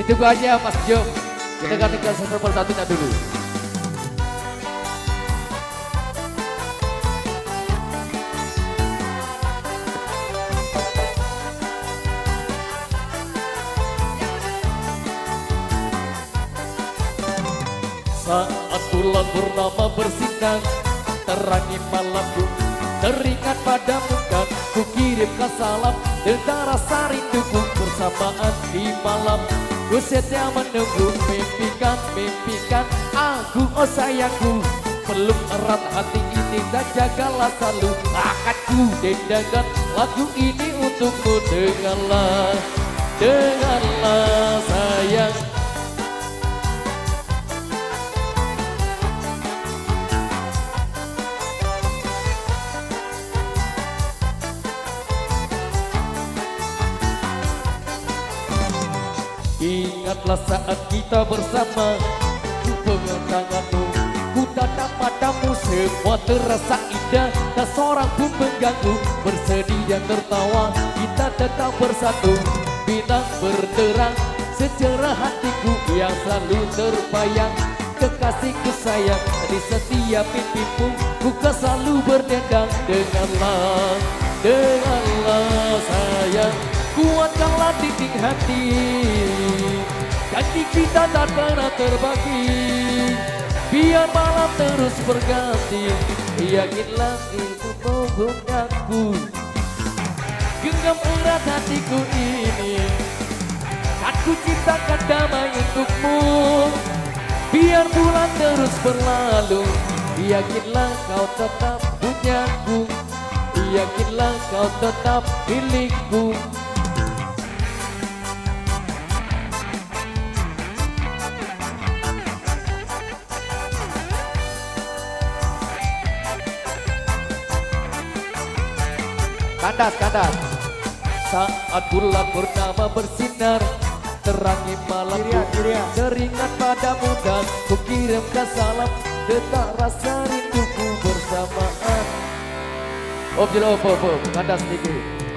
Ditunggu aja Mas Jom. Kita akan tinggal satu persatunya dulu. Saat bulan purnama bersinar, terangi malamku, teringat padamu kan ku kirimkan salam dengan rasa rinduku bersamaan di malam. Ku setia menunggu, mimpikan aku oh sayangku, peluk erat hati ini dan jagalah selalu. Akan ku dendakan lagu ini untukmu, dengarlah sayang. Ingatlah saat kita bersama, ku pegang tanganmu, ku tatap matamu, semua terasa indah, tak seorang pun mengganggu. Bersedih dan tertawa, kita tetap bersatu. Bintang berterang, secerah hatiku yang selalu terbayang. Kekasihku sayang, di setiap mimpimu, ku kan selalu berdendang. Dengarlah sayang, kuatkanlah titik hati, janji kita tak pernah terbagi. Biar malam terus berganti, yakinlah itu punggungku. Genggam erat hatiku ini, kan ku ciptakan damai untukmu. Biar bulan terus berlalu, yakinlah kau tetap punyaku, yakinlah kau tetap milikku. Kandas. Saat bulan purnama bersinar, terangi malamku, teringat padamu dan ku kirimkan salam, detak rasa rinduku bersamaan. Kandas sedikit.